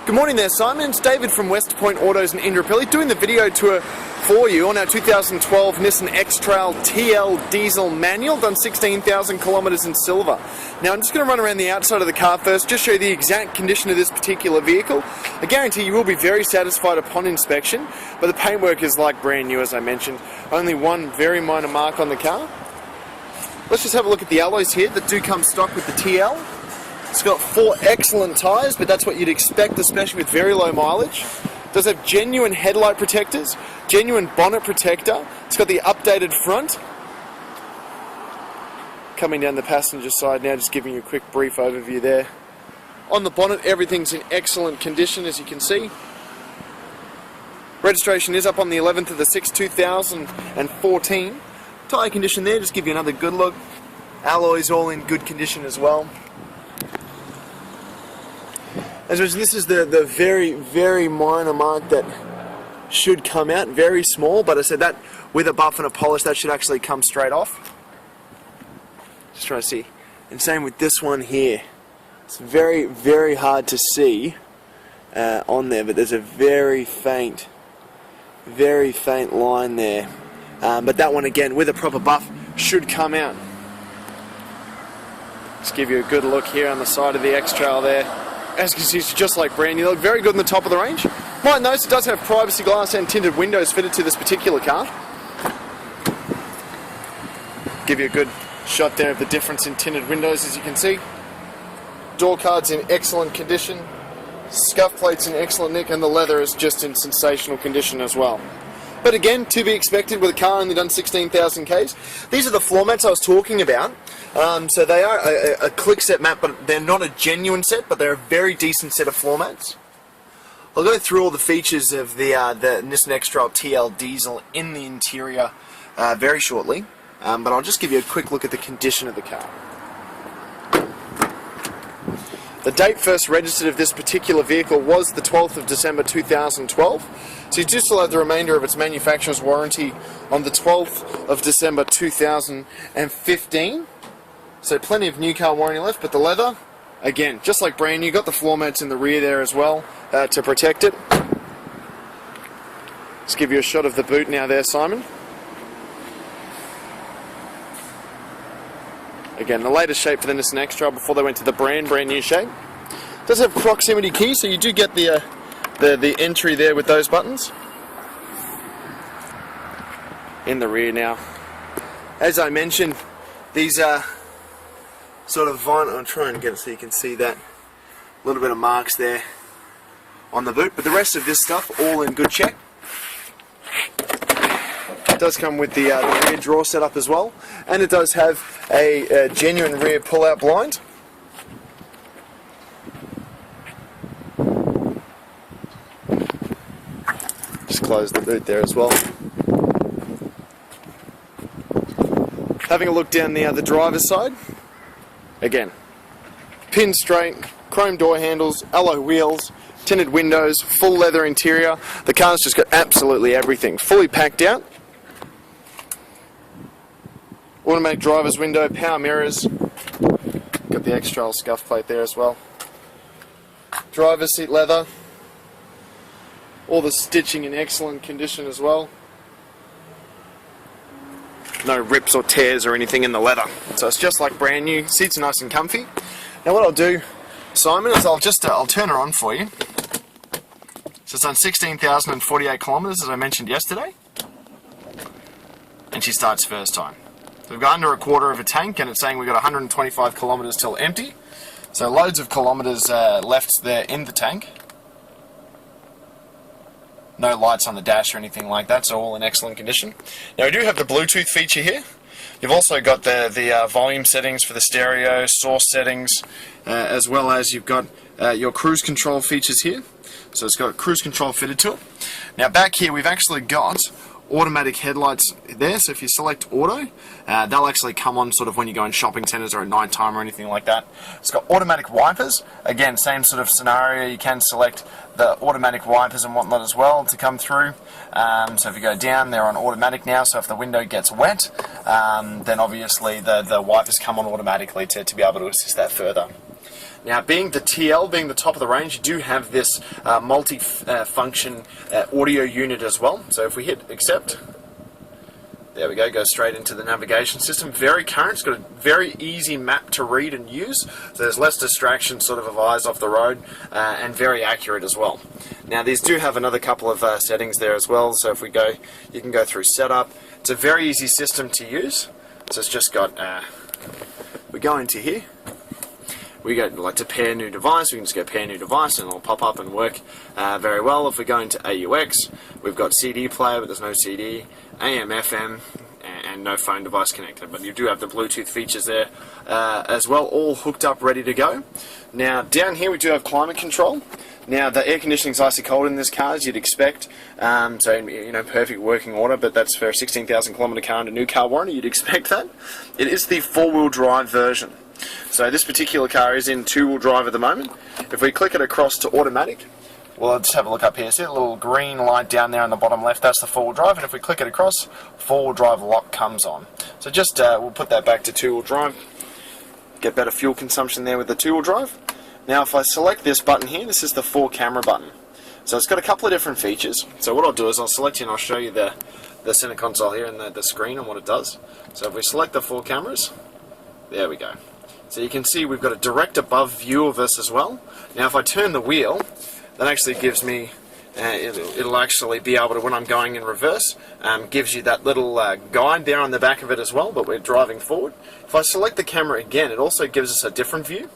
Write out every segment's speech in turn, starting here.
Good morning there, Simon. It's David from Westpoint Autos in Indooroopilly doing the video tour for you on our 2012 Nissan Xtrail TL diesel manual, done 16,000 kilometres in silver. Now I'm just going to run around the outside of the car first, just show you the exact condition of this particular vehicle. I guarantee you will be very satisfied upon inspection, but the paintwork is like brand new, as I mentioned. Only one very minor mark on the car. Let's just have a look at the alloys here that do come stock with the TL. It's got 4 excellent tyres, but that's what you'd expect, especially with very low mileage. It does have genuine headlight protectors, genuine bonnet protector. It's got the updated front. Coming down the passenger side now, just giving you a quick brief overview there. On the bonnet, everything's in excellent condition, as you can see. Registration is up on the 11th of the 6th, 2014. Tyre condition there, just give you another good look. Alloys all in good condition as well. As mentioned, this is the very, very minor mark that should come out, very small, but I said that with a buff and a polish that should actually come straight off. Just trying to see. And same with this one here. It's very, very hard to see on there, but there's a very faint line there. But that one again, with a proper buff, should come out. Just give you a good look here on the side of the Xtrail there. As you can see, it's just like brand new. They look very good on the top of the range. Might notice it does have privacy glass and tinted windows fitted to this particular car. Give you a good shot there of the difference in tinted windows, as you can see. Door cards in excellent condition. Scuff plates in excellent nick, and the leather is just in sensational condition as well. But again, to be expected with a car only done 16,000 Ks. These are the floor mats I was talking about. So they are a click set mat, but they're not a genuine set, but they're a very decent set of floor mats. I'll go through all the features of the Nissan Xtrail TL diesel in the interior very shortly, but I'll just give you a quick look at the condition of the car. The date first registered of this particular vehicle was the 12th of December 2012. So you do still have the remainder of its manufacturer's warranty on the 12th of December 2015. So plenty of new car warranty left, but the leather, again, just like brand new, got the floor mats in the rear there as well to protect it. Let's give you a shot of the boot now there, Simon. Again, the latest shape for the Nissan Xtrail before they went to the brand new shape. It does have proximity key, so you do get the entry there with those buttons. In the rear now. As I mentioned, these are sort of vinyl. I'll try and get it so you can see that. A little bit of marks there on the boot, but the rest of this stuff all in good check. It does come with the rear drawer setup as well, and it does have a genuine rear pull-out blind. Just close the boot there as well. Having a look down the driver's side, again, pin straight, chrome door handles, alloy wheels, tinted windows, full leather interior. The car's just got absolutely everything, fully packed out. Automatic driver's window, power mirrors, got the Xtrail scuff plate there as well. Driver's seat leather, all the stitching in excellent condition as well. No rips or tears or anything in the leather, so it's just like brand new. Seats are nice and comfy. Now what I'll do, Simon, is I'll turn her on for you. So it's done 16,048 kilometres, as I mentioned yesterday, and she starts first time. So we've got under a quarter of a tank, and it's saying we've got 125 kilometres till empty. So loads of kilometres left there in the tank. No lights on the dash or anything like that, so all in excellent condition. Now we do have the Bluetooth feature here. You've also got the volume settings for the stereo, source settings, as well as you've got your cruise control features here. So it's got cruise control fitted to it. Now back here we've actually got automatic headlights there, so if you select auto, they'll actually come on sort of when you go in shopping centres or at night time or anything like that. It's got automatic wipers. Again, same sort of scenario, you can select the automatic wipers and whatnot as well to come through. So if you go down, they're on automatic now, so if the window gets wet, then obviously the wipers come on automatically to be able to assist that further. Now, being the TL, being the top of the range, you do have this multi-function audio unit as well. So if we hit accept, there we go, goes straight into the navigation system. Very current, it's got a very easy map to read and use, so there's less distraction sort of eyes off the road, and very accurate as well. Now these do have another couple of settings there as well, so if we go, you can go through setup. It's a very easy system to use, so it's just got, we go into here, we go like to pair new device, we can just go pair new device and it'll pop up and work very well. If we go into AUX, we've got CD player but there's no CD, AM, FM, and no phone device connected, but you do have the Bluetooth features there as well, all hooked up, ready to go. Now down here we do have climate control. Now the air conditioning is icy cold in this car, as you'd expect, so you know, perfect working order, but that's for a 16,000 kilometre car and a new car warranty, you'd expect that. It is the 4-wheel drive version. So this particular car is in 2-wheel drive at the moment. If we click it across to automatic, well, let's have a look up here. See the little green light down there on the bottom left? That's the 4-wheel drive, and if we click it across, 4-wheel drive lock comes on. So just we'll put that back to 2-wheel drive. Get better fuel consumption there with the 2-wheel drive. Now if I select this button here, this is the 4-camera button. So it's got a couple of different features. So what I'll do is I'll select it and I'll show you the center console here and the screen and what it does. So if we select the 4 cameras, there we go. So you can see we've got a direct above view of us as well. Now if I turn the wheel, that actually gives me, it'll actually be able to, when I'm going in reverse, gives you that little guide there on the back of it as well, but we're driving forward. If I select the camera again, it also gives us a different view.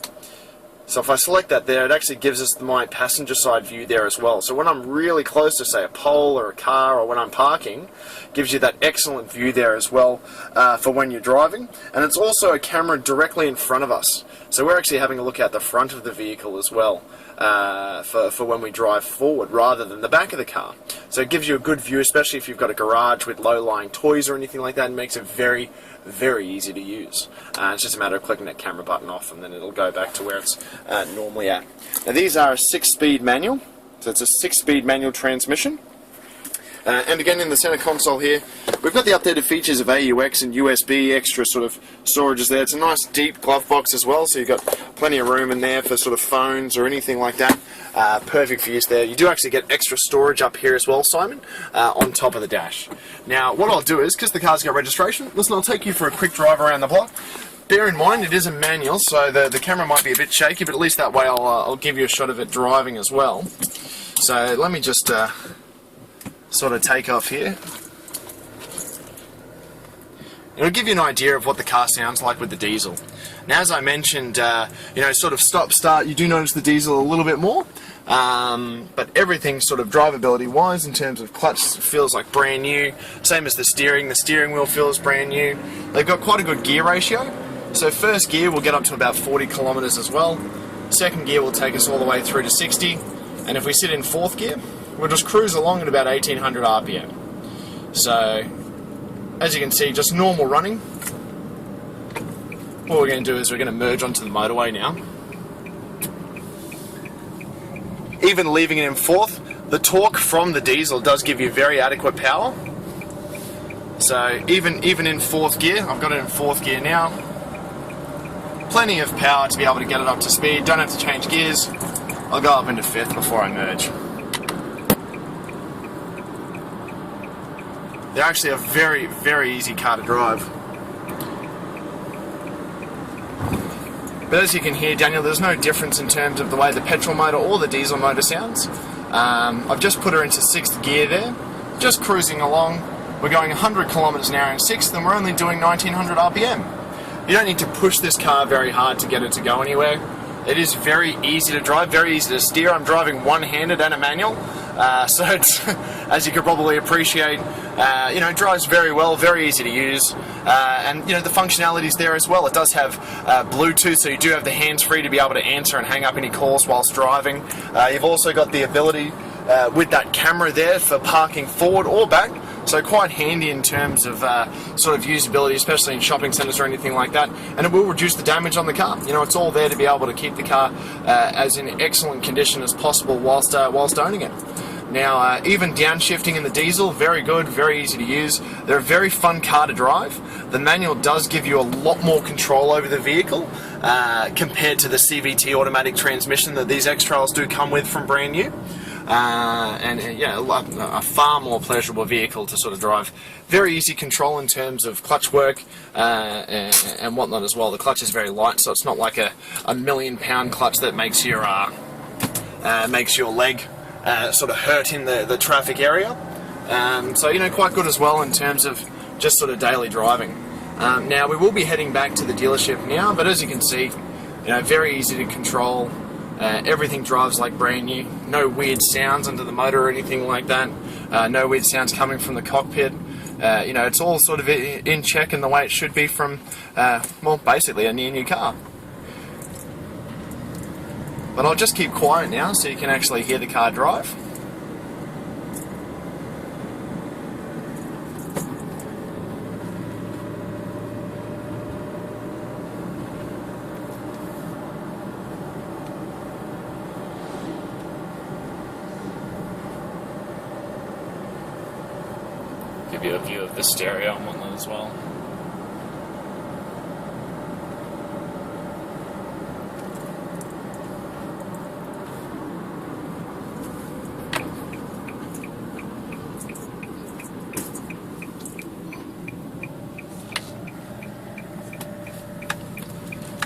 So if I select that there, it actually gives us my passenger side view there as well. So when I'm really close to, say, a pole or a car, or when I'm parking, gives you that excellent view there as well for when you're driving. And it's also a camera directly in front of us. So we're actually having a look at the front of the vehicle as well for when we drive forward rather than the back of the car. So it gives you a good view, especially if you've got a garage with low-lying toys or anything like that, and makes it very, very easy to use. It's just a matter of clicking that camera button off and then it'll go back to where it's normally at. Now these are a 6-speed manual, so it's a 6-speed manual transmission. And again, in the center console here, we've got the updated features of AUX and USB, extra sort of storages there. It's a nice deep glove box as well, so you've got plenty of room in there for sort of phones or anything like that. Perfect for use there. You do actually get extra storage up here as well, Simon, on top of the dash. Now, what I'll do is, because the car's got registration, listen, I'll take you for a quick drive around the block. Bear in mind, it is a manual, so the camera might be a bit shaky, but at least that way I'll give you a shot of it driving as well. So let me just sort of take off here. It'll give you an idea of what the car sounds like with the diesel. Now, as I mentioned, you know, sort of stop-start, you do notice the diesel a little bit more, but everything sort of drivability-wise in terms of clutch feels like brand new. Same as the steering wheel feels brand new. They've got quite a good gear ratio. So first gear will get up to about 40 kilometers as well. Second gear will take us all the way through to 60, and if we sit in fourth gear, we'll just cruise along at about 1800 RPM. So, as you can see, just normal running. What we're going to do is we're going to merge onto the motorway now. Even leaving it in fourth, the torque from the diesel does give you very adequate power. So, even in fourth gear, I've got it in fourth gear now. Plenty of power to be able to get it up to speed. Don't have to change gears. I'll go up into fifth before I merge. They're actually a very, very easy car to drive. But as you can hear, Daniel, there's no difference in terms of the way the petrol motor or the diesel motor sounds. I've just put her into 6th gear there, just cruising along. We're going 100 kilometers an hour in 6th, and we're only doing 1900 RPM. You don't need to push this car very hard to get it to go anywhere. It is very easy to drive, very easy to steer. I'm driving one-handed and a manual, so it's, as you could probably appreciate, you know, it drives very well, very easy to use, and you know, the functionality's there as well. It does have Bluetooth, so you do have the hands-free to be able to answer and hang up any calls whilst driving. You've also got the ability with that camera there for parking forward or back. So quite handy in terms of sort of usability, especially in shopping centres or anything like that. And it will reduce the damage on the car. You know, it's all there to be able to keep the car as in excellent condition as possible whilst owning it. Now, even downshifting in the diesel, very good, very easy to use. They're a very fun car to drive. The manual does give you a lot more control over the vehicle. compared to the CVT automatic transmission that these Xtrails do come with from brand new. Yeah, a far more pleasurable vehicle to sort of drive. Very easy control in terms of clutch work and whatnot as well. The clutch is very light, so it's not like a £1,000,000 clutch that makes your leg sort of hurt in the traffic area. So, you know, quite good as well in terms of just sort of daily driving. Now, we will be heading back to the dealership now, but as you can see, you know, very easy to control. Everything drives like brand new. No weird sounds under the motor or anything like that. No weird sounds coming from the cockpit. You know, it's all sort of in check and the way it should be from, well, basically a new car. But I'll just keep quiet now so you can actually hear the car drive. Give you a view of the stereo and whatnot as well.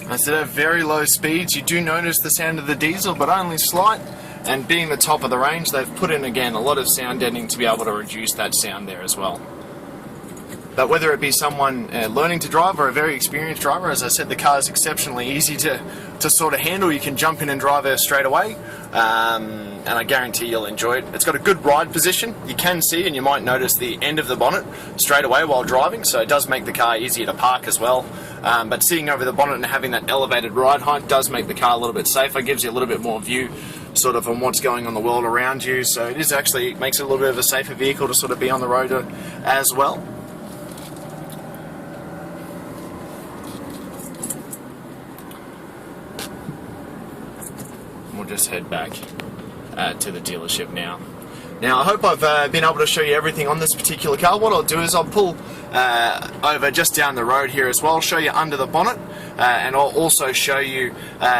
As at very low speeds, you do notice the sound of the diesel, but only slight. And being the top of the range, they've put in again a lot of sound deadening to be able to reduce that sound there as well. But whether it be someone learning to drive or a very experienced driver, as I said, the car is exceptionally easy to sort of handle. You can jump in and drive her straight away, and I guarantee you'll enjoy it. It's got a good ride position. You can see, and you might notice the end of the bonnet straight away while driving, so it does make the car easier to park as well. But sitting over the bonnet and having that elevated ride height does make the car a little bit safer, gives you a little bit more view sort of on what's going on in the world around you, so it is actually makes it a little bit of a safer vehicle to sort of be on the road as well. We'll just head back to the dealership now. Now, I hope I've been able to show you everything on this particular car. What I'll do is I'll pull over just down the road here as well, show you under the bonnet, and I'll also show you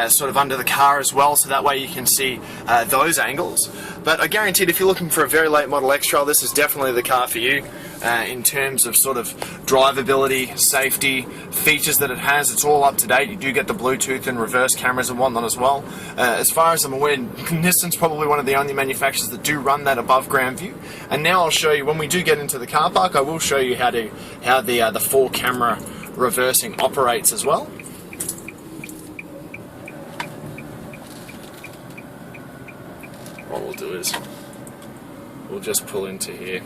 sort of under the car as well, so that way you can see those angles. But I guarantee if you're looking for a very late model Xtrail, this is definitely the car for you. In terms of sort of drivability, safety, features that it has, it's all up to date. You do get the Bluetooth and reverse cameras and whatnot as well. As far as I'm aware, Nissan's probably one of the only manufacturers that do run that above ground view. And now I'll show you, when we do get into the car park, I will show you how the 4-camera reversing operates as well. What we'll do is we'll just pull into here.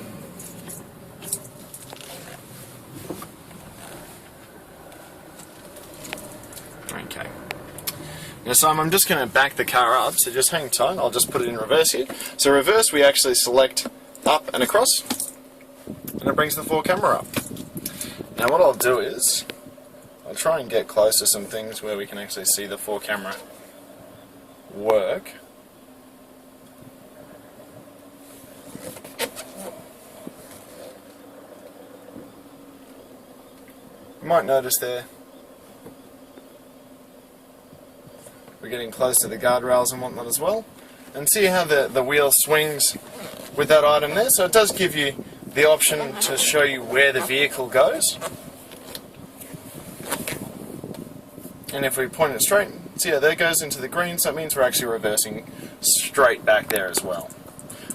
Okay. Now, so I'm just going to back the car up, so just hang tight. I'll just put it in reverse here. So reverse, we actually select up and across, and it brings the 4-camera up. Now what I'll do is, I'll try and get close to some things where we can actually see the 4-camera work. You might notice there, we're getting close to the guardrails and whatnot as well. And see how the wheel swings with that item there? So it does give you the option to show you where the vehicle goes. And if we point it straight, see how there goes into the green, so that means we're actually reversing straight back there as well.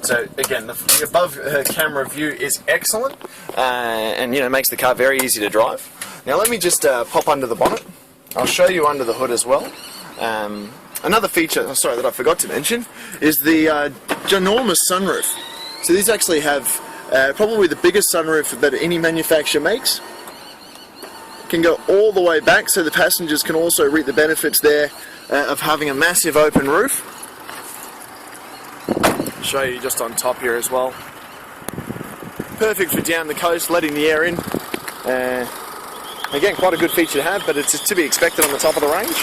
So again, the above camera view is excellent, and you know, makes the car very easy to drive. Now let me just pop under the bonnet. I'll show you under the hood as well. Another feature, that I forgot to mention, is the ginormous sunroof. So these actually have probably the biggest sunroof that any manufacturer makes. Can go all the way back, so the passengers can also reap the benefits there of having a massive open roof. I'll show you just on top here as well. Perfect for down the coast, letting the air in. Again, quite a good feature to have, but it's to be expected on the top of the range.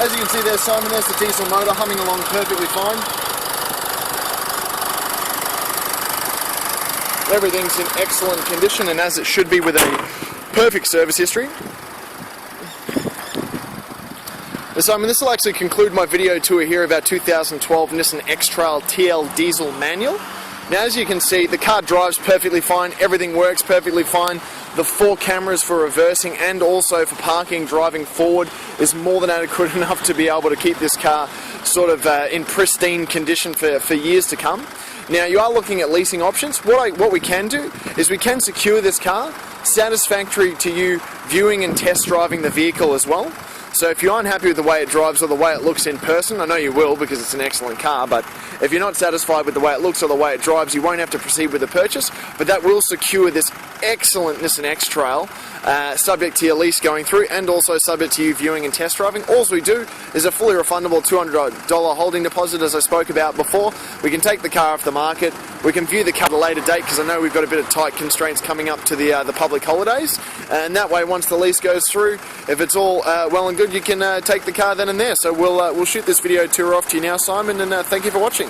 As you can see there, Simon, there's the diesel motor humming along perfectly fine. Everything's in excellent condition, and as it should be with a perfect service history. Simon, this will actually conclude my video tour here of our 2012 Nissan Xtrail TL diesel manual. Now, as you can see, the car drives perfectly fine, everything works perfectly fine. The 4 cameras for reversing and also for parking, driving forward is more than adequate enough to be able to keep this car sort of in pristine condition for years to come. Now, you are looking at leasing options. What we can do is we can secure this car satisfactory to you viewing and test driving the vehicle as well. So if you aren't happy with the way it drives or the way it looks in person, I know you will because it's an excellent car, but if you're not satisfied with the way it looks or the way it drives, you won't have to proceed with the purchase, but that will secure this excellent Nissan Xtrail, subject to your lease going through and also subject to you viewing and test driving. All we do is a fully refundable $200 holding deposit, as I spoke about before. We can take the car off the market, we can view the car at a later date because I know we've got a bit of tight constraints coming up to the public holidays, and that way once the lease goes through, if it's all well and good, you can take the car then and there. So we'll shoot this video tour off to you now, Simon, and thank you for watching.